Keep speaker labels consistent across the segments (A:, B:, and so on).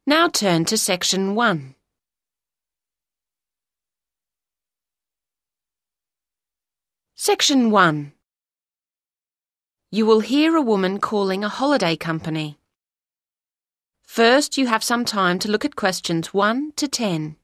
A: Now turn to Section 1. Section 1. You will hear a woman calling a holiday company. First, you have some time to look at questions 1 to 10.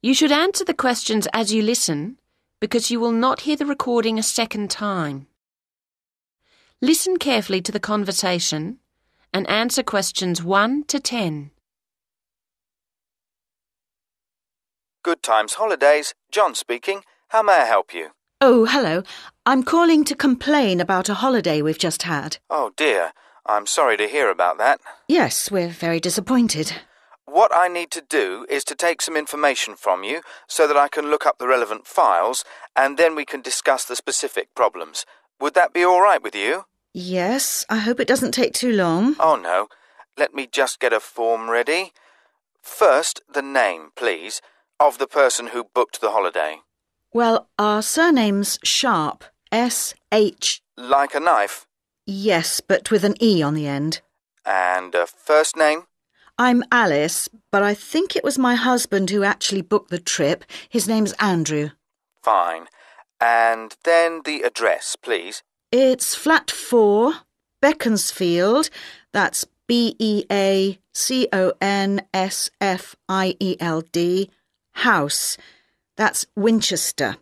A: You should answer the questions as you listen, because you will not hear the recording a second time. Listen carefully to the conversation and answer questions 1 to 10.
B: Good Times Holidays, John speaking. How may I help you?
C: Oh, hello. I'm calling to complain about a holiday we've just had.
B: Oh dear, I'm sorry to hear about that.
C: Yes, we're very disappointed.
B: What I need to do is to take some information from you so that I can look up the relevant files and then we can discuss the specific problems. Would that be all right with you?
C: Yes, I hope it doesn't take too long.
B: Oh no, let me just get a form ready. First, the name, please, of the person who booked the holiday.
C: Well, our surname's Sharp, S-H.
B: Like a knife?
C: Yes, but with an E on the end.
B: And a first name?
C: I'm Alice, but I think it was my husband who actually booked the trip. His name's Andrew.
B: Fine. And then the address, please.
C: It's Flat 4, Beaconsfield. That's Beaconsfield, House. That's Winchester.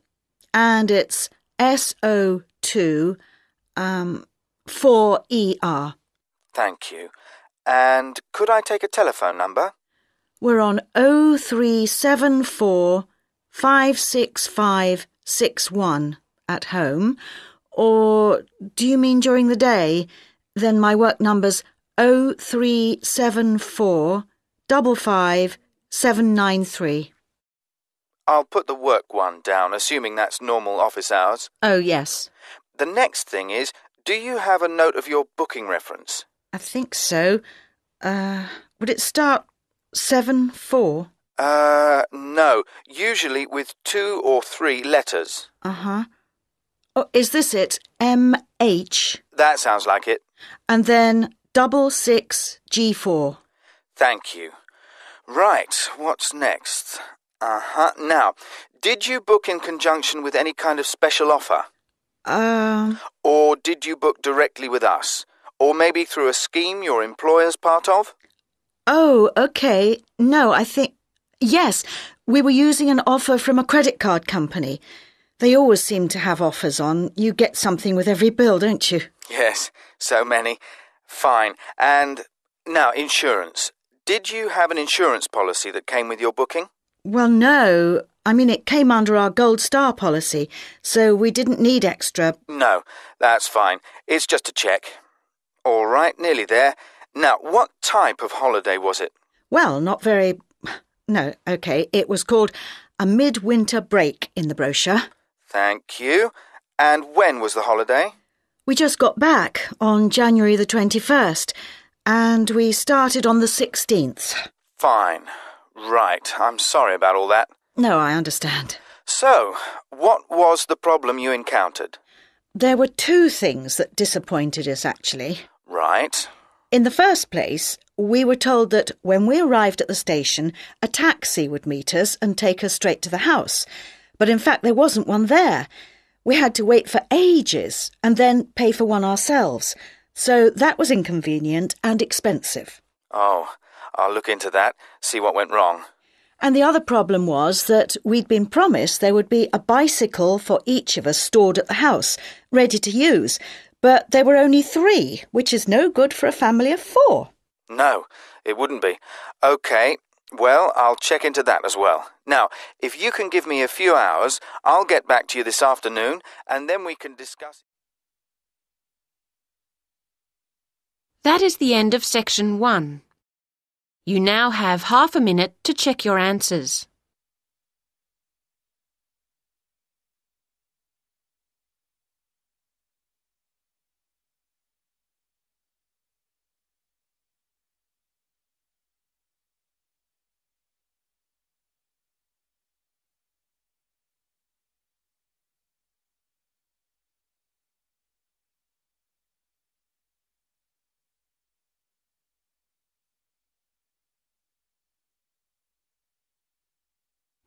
C: And it's SO2 4ER.
B: Thank you. And could I take a telephone number?
C: We're on 0374 56561 at home. Or do you mean during the day? Then my work number's 0374 55793.
B: I'll put the work one down, assuming that's normal office hours.
C: Oh, yes.
B: The next thing is, do you have a note of your booking reference?
C: I think so. Would it start 74?
B: No. Usually with 2 or 3 letters.
C: Uh-huh. Oh, is this it? MH?
B: That sounds like it.
C: And then 66G4.
B: Thank you. Right, what's next? Now, did you book in conjunction with any kind of special offer? Or did you book directly with us? Or maybe through a scheme your employer's part of?
C: Oh, OK. No, I think... Yes, we were using an offer from a credit card company. They always seem to have offers on. You get something with every bill, don't you?
B: Yes, so many. Fine. And now, insurance. Did you have an insurance policy that came with your booking?
C: Well, no. I mean, it came under our Gold Star policy, so we didn't need extra.
B: No, that's fine. It's just a check. All right, nearly there. Now, what type of holiday was it?
C: Well, not very... No, OK. It was called a midwinter break in the brochure.
B: Thank you. And when was the holiday?
C: We just got back on January the 21st, and we started on the 16th.
B: Fine. Right. I'm sorry about all that.
C: No, I understand.
B: So, what was the problem you encountered?
C: There were 2 things that disappointed us, actually.
B: Right.
C: In the first place, we were told that when we arrived at the station, a taxi would meet us and take us straight to the house. But in fact, there wasn't one there. We had to wait for ages and then pay for one ourselves. So that was inconvenient and expensive.
B: Oh, I'll look into that, see what went wrong.
C: And the other problem was that we'd been promised there would be a bicycle for each of us stored at the house, ready to use. But there were only 3, which is no good for a family of 4.
B: No, it wouldn't be. OK, well, I'll check into that as well. Now, if you can give me a few hours, I'll get back to you this afternoon, and then we can discuss...
A: That is the end of Section 1. You now have half a minute to check your answers.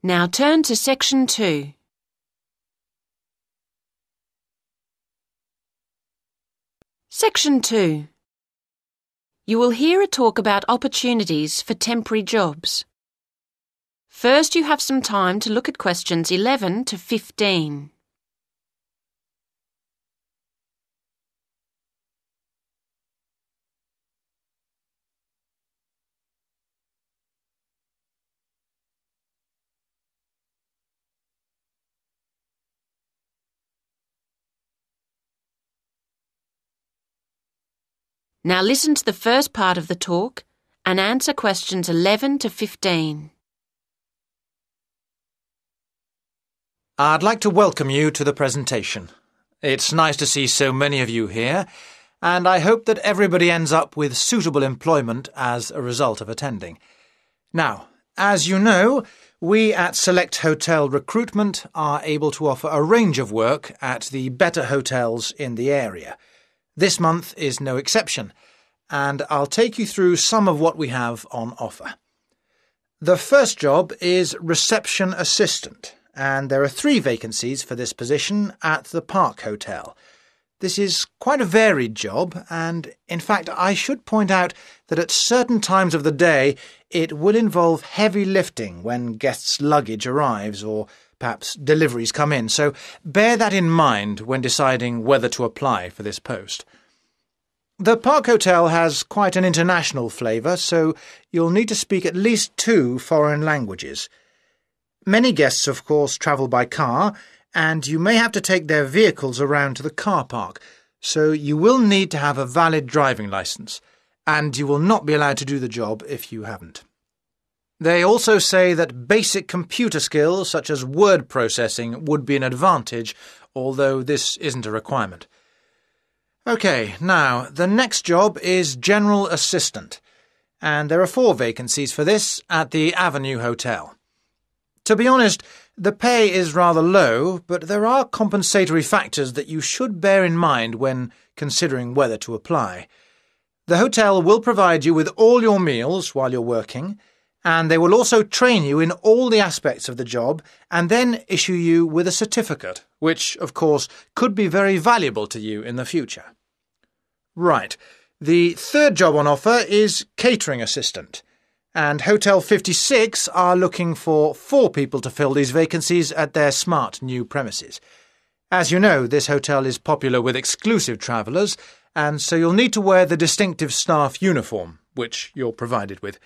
A: Now turn to Section 2. Section 2. You will hear a talk about opportunities for temporary jobs. First, you have some time to look at questions 11 to 15. Now listen to the first part of the talk and answer questions 11 to 15.
D: I'd like to welcome you to the presentation. It's nice to see so many of you here, and I hope that everybody ends up with suitable employment as a result of attending. Now, as you know, we at Select Hotel Recruitment are able to offer a range of work at the better hotels in the area. This month is no exception, and I'll take you through some of what we have on offer. The first job is reception assistant, and there are 3 vacancies for this position at the Park Hotel. This is quite a varied job, and in fact I should point out that at certain times of the day it will involve heavy lifting when guests' luggage arrives or perhaps deliveries come in, so bear that in mind when deciding whether to apply for this post. The Park Hotel has quite an international flavour, so you'll need to speak at least 2 foreign languages. Many guests, of course, travel by car, and you may have to take their vehicles around to the car park, so you will need to have a valid driving licence, and you will not be allowed to do the job if you haven't. They also say that basic computer skills such as word processing would be an advantage, although this isn't a requirement. OK, now, the next job is general assistant, and there are 4 vacancies for this at the Avenue Hotel. To be honest, the pay is rather low, but there are compensatory factors that you should bear in mind when considering whether to apply. The hotel will provide you with all your meals while you're working, and they will also train you in all the aspects of the job and then issue you with a certificate, which, of course, could be very valuable to you in the future. Right, the third job on offer is catering assistant, and Hotel 56 are looking for 4 people to fill these vacancies at their smart new premises. As you know, this hotel is popular with exclusive travellers, and so you'll need to wear the distinctive staff uniform, which you're provided with.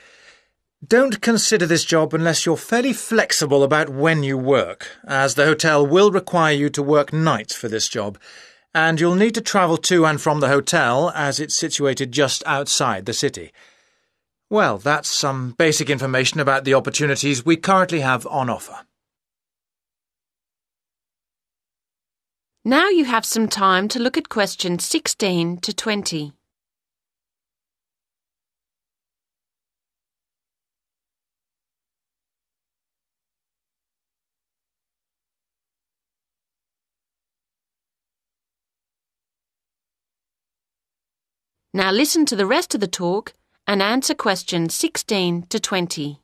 D: Don't consider this job unless you're fairly flexible about when you work, as the hotel will require you to work nights for this job, and you'll need to travel to and from the hotel as it's situated just outside the city. Well, that's some basic information about the opportunities we currently have on offer.
A: Now you have some time to look at questions 16 to 20. Now listen to the rest of the talk and answer questions 16 to 20.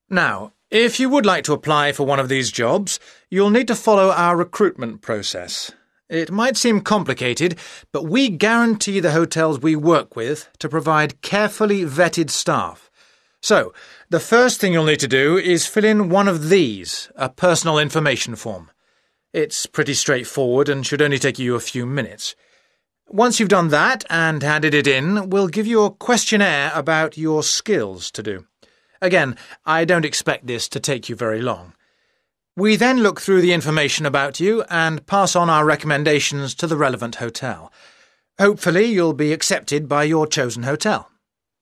D: Now, if you would like to apply for one of these jobs, you'll need to follow our recruitment process. It might seem complicated, but we guarantee the hotels we work with to provide carefully vetted staff. So, the first thing you'll need to do is fill in one of these, a personal information form. It's pretty straightforward and should only take you a few minutes. Once you've done that and handed it in, we'll give you a questionnaire about your skills to do. Again, I don't expect this to take you very long. We then look through the information about you and pass on our recommendations to the relevant hotel. Hopefully you'll be accepted by your chosen hotel.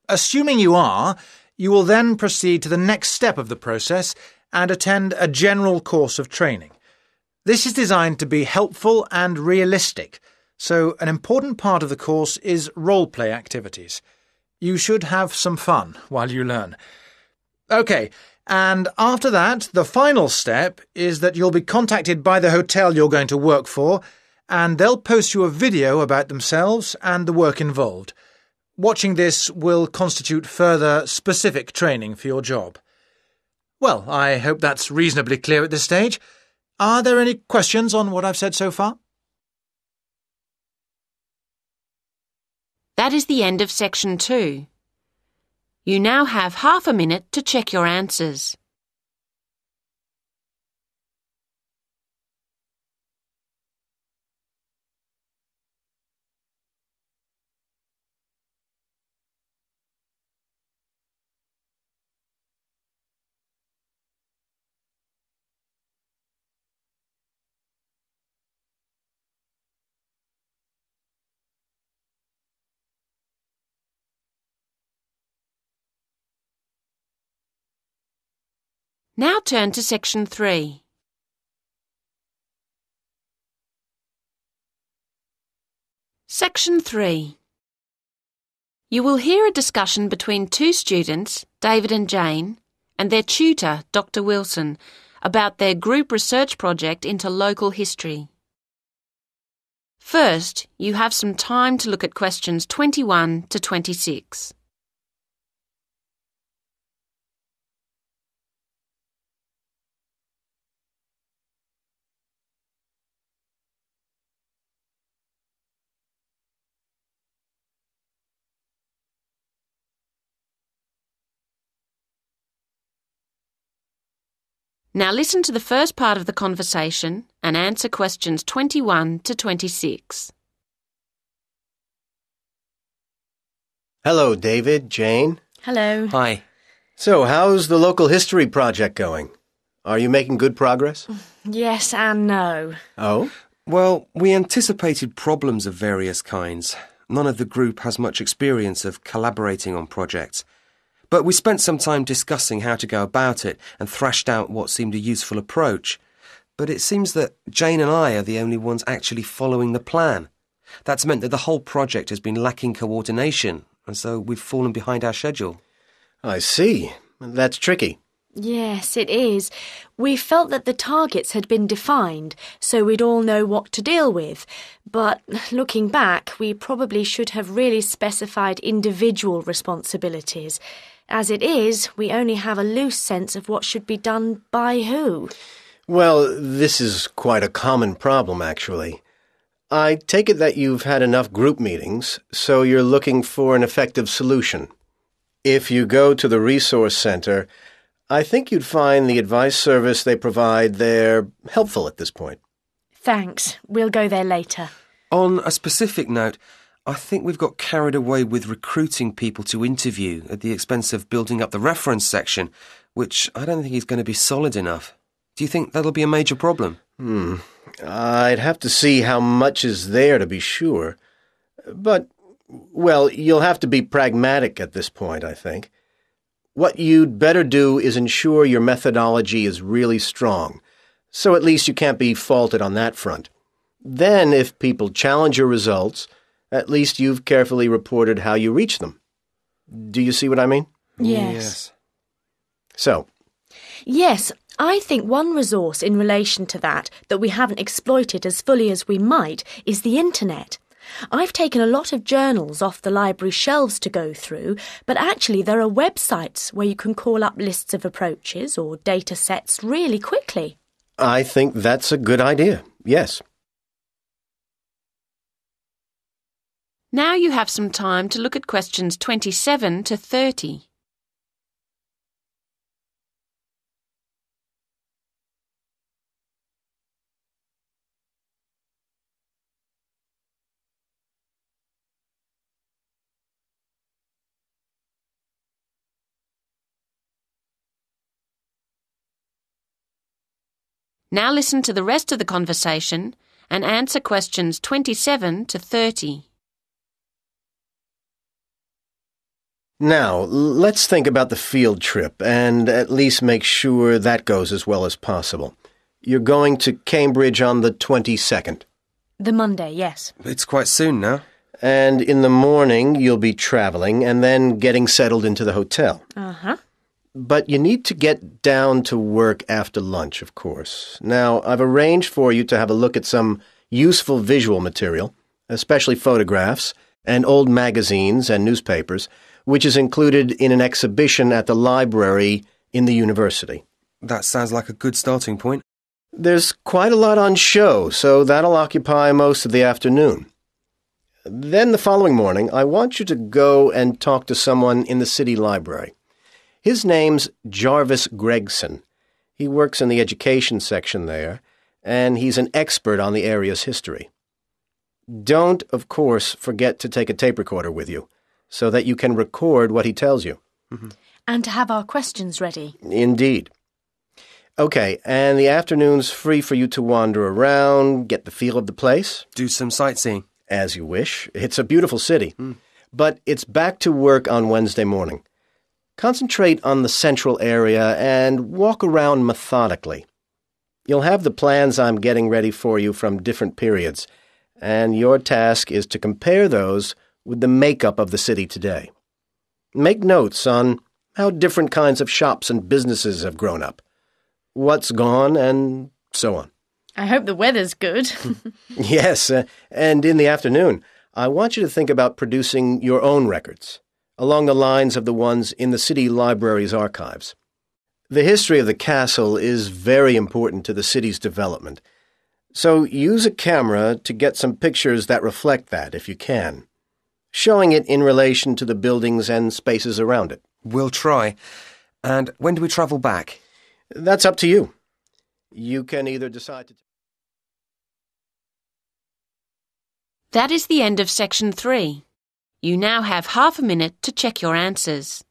D: Assuming you are, you will then proceed to the next step of the process and attend a general course of training. This is designed to be helpful and realistic, so an important part of the course is role-play activities. You should have some fun while you learn. OK, and after that, the final step is that you'll be contacted by the hotel you're going to work for, and they'll post you a video about themselves and the work involved. Watching this will constitute further specific training for your job. Well, I hope that's reasonably clear at this stage. Are there any questions on what I've said so far?
A: That is the end of section 2. You now have half a minute to check your answers. Now turn to section 3. Section 3. You will hear a discussion between two students, David and Jane, and their tutor, Dr. Wilson, about their group research project into local history. First, you have some time to look at questions 21 to 26. Now listen to the first part of the conversation and answer questions 21 to 26.
E: Hello, David, Jane.
F: Hello.
G: Hi.
E: So, how's the local history project going? Are you making good progress?
F: Yes and no.
E: Oh?
G: Well, we anticipated problems of various kinds. None of the group has much experience of collaborating on projects. But we spent some time discussing how to go about it and thrashed out what seemed a useful approach. But it seems that Jane and I are the only ones actually following the plan. That's meant that the whole project has been lacking coordination, and so we've fallen behind our schedule.
E: I see. That's tricky.
F: Yes, it is. We felt that the targets had been defined, so we'd all know what to deal with. But looking back, we probably should have really specified individual responsibilities. As it is, we only have a loose sense of what should be done by who.
E: Well, this is quite a common problem, actually. I take it that you've had enough group meetings, so you're looking for an effective solution. If you go to the resource center, I think you'd find the advice service they provide there helpful at this point.
F: Thanks. We'll go there later.
G: On a specific note, I think we've got carried away with recruiting people to interview at the expense of building up the reference section, which I don't think is going to be solid enough. Do you think that'll be a major problem?
E: I'd have to see how much is there to be sure. But, well, you'll have to be pragmatic at this point, I think. What you'd better do is ensure your methodology is really strong, so at least you can't be faulted on that front. Then, if people challenge your results, at least you've carefully reported how you reach them. Do you see what I mean?
F: Yes.
E: So?
F: Yes, I think one resource in relation to that we haven't exploited as fully as we might is the internet. I've taken a lot of journals off the library shelves to go through, but actually there are websites where you can call up lists of approaches or data sets really quickly.
E: I think that's a good idea, yes.
A: Now you have some time to look at questions 27 to 30. Now listen to the rest of the conversation and answer questions 27 to 30.
E: Now, let's think about the field trip and at least make sure that goes as well as possible. You're going to Cambridge on the 22nd.
F: The Monday, yes.
G: It's quite soon now.
E: And in the morning, you'll be travelling and then getting settled into the hotel.
F: Uh-huh.
E: But you need to get down to work after lunch, of course. Now, I've arranged for you to have a look at some useful visual material, especially photographs and old magazines and newspapers, which is included in an exhibition at the library in the university.
G: That sounds like a good starting point.
E: There's quite a lot on show, so that'll occupy most of the afternoon. Then the following morning, I want you to go and talk to someone in the city library. His name's Jarvis Gregson. He works in the education section there, and he's an expert on the area's history. Don't, of course, forget to take a tape recorder with you, so that you can record what he tells you.
G: Mm-hmm.
F: And to have our questions ready.
E: Indeed. Okay, and the afternoon's free for you to wander around, get the feel of the place.
G: Do some sightseeing.
E: As you wish. It's a beautiful city. But it's back to work on Wednesday morning. Concentrate on the central area and walk around methodically. You'll have the plans I'm getting ready for you from different periods, and your task is to compare those with the makeup of the city today. Make notes on how different kinds of shops and businesses have grown up, what's gone, and so on.
F: I hope the weather's good.
E: Yes, and in the afternoon, I want you to think about producing your own records, along the lines of the ones in the city library's archives. The history of the castle is very important to the city's development, so use a camera to get some pictures that reflect that, if you can, showing it in relation to the buildings and spaces around it.
G: We'll try. And when do we travel back?
E: That's up to you. You can either decide to...
A: That is the end of section 3. You now have half a minute to check your answers.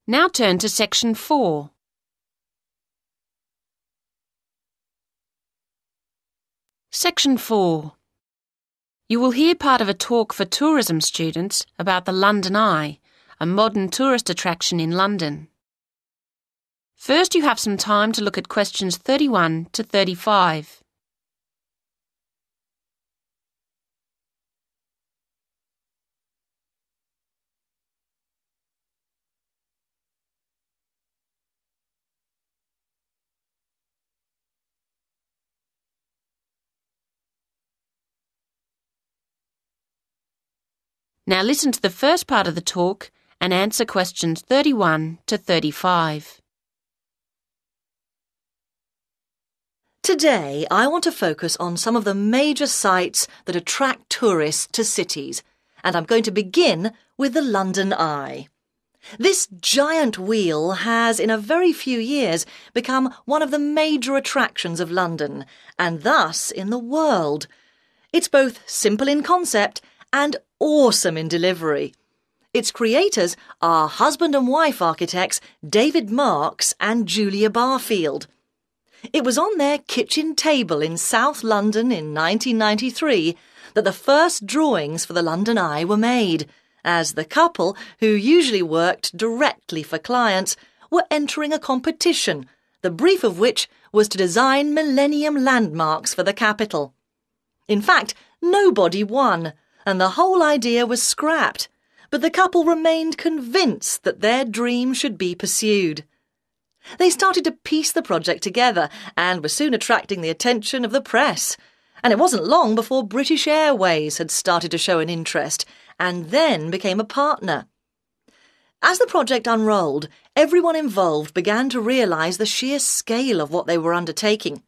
A: Now turn to section 4. Section 4. You will hear part of a talk for tourism students about the London Eye, a modern tourist attraction in London. First, you have some time to look at questions 31 to 35. Now listen to the first part of the talk and answer questions 31 to 35.
H: Today, I want to focus on some of the major sites that attract tourists to cities, and I'm going to begin with the London Eye. This giant wheel has, in a very few years, become one of the major attractions of London, and thus in the world. It's both simple in concept and awesome in delivery. Its creators are husband and wife architects David Marks and Julia Barfield. It was on their kitchen table in South London in 1993 that the first drawings for the London Eye were made, as the couple, who usually worked directly for clients, were entering a competition, the brief of which was to design millennium landmarks for the capital. In fact, nobody won, and the whole idea was scrapped, but the couple remained convinced that their dream should be pursued. They started to piece the project together and were soon attracting the attention of the press. And it wasn't long before British Airways had started to show an interest and then became a partner. As the project unrolled, everyone involved began to realise the sheer scale of what they were undertaking.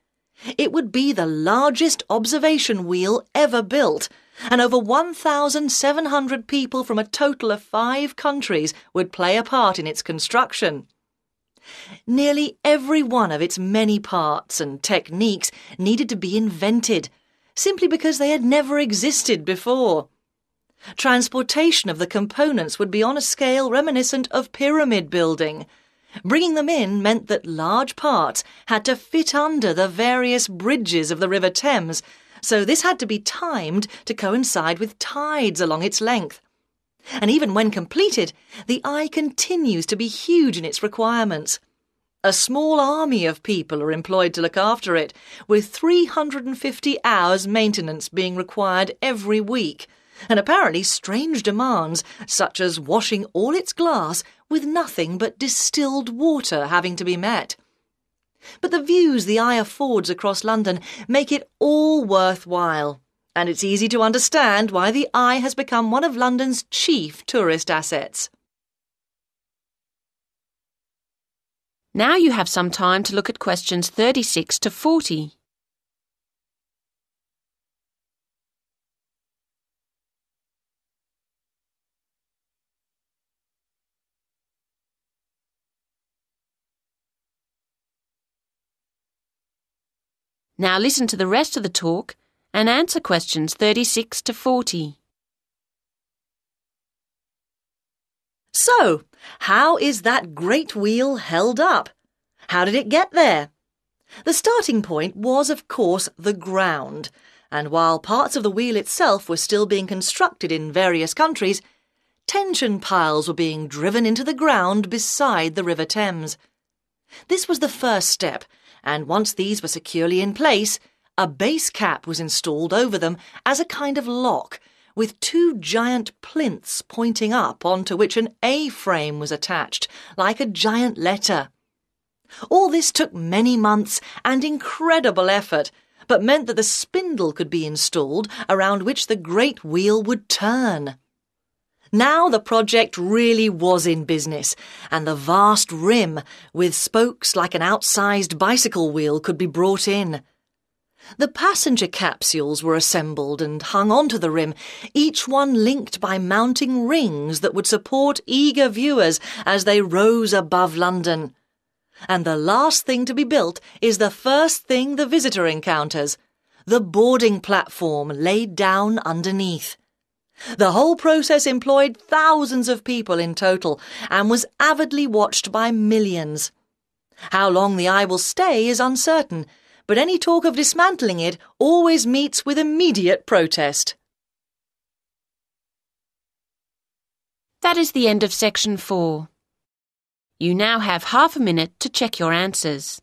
H: It would be the largest observation wheel ever built, and over 1,700 people from a total of 5 countries would play a part in its construction. Nearly every one of its many parts and techniques needed to be invented, simply because they had never existed before. Transportation of the components would be on a scale reminiscent of pyramid building. Bringing them in meant that large parts had to fit under the various bridges of the River Thames, so this had to be timed to coincide with tides along its length. And even when completed, the Eye continues to be huge in its requirements. A small army of people are employed to look after it, with 350 hours maintenance being required every week, and apparently strange demands, such as washing all its glass with nothing but distilled water having to be met. But the views the Eye affords across London make it all worthwhile, and it's easy to understand why the Eye has become one of London's chief tourist assets.
A: Now you have some time to look at questions 36 to 40. Now listen to the rest of the talk and answer questions 36 to 40.
H: So, how is that great wheel held up? How did it get there? The starting point was, of course, the ground, and while parts of the wheel itself were still being constructed in various countries, tension piles were being driven into the ground beside the River Thames. This was the first step, and once these were securely in place, a base cap was installed over them as a kind of lock, with 2 giant plinths pointing up onto which an A-frame was attached, like a giant letter. All this took many months and incredible effort, but meant that the spindle could be installed around which the great wheel would turn. Now the project really was in business, and the vast rim, with spokes like an outsized bicycle wheel, could be brought in. The passenger capsules were assembled and hung onto the rim, each one linked by mounting rings that would support eager viewers as they rose above London. And the last thing to be built is the first thing the visitor encounters, the boarding platform laid down underneath. The whole process employed thousands of people in total and was avidly watched by millions. How long the Eye will stay is uncertain, but any talk of dismantling it always meets with immediate protest.
A: That is the end of section 4. You now have half a minute to check your answers.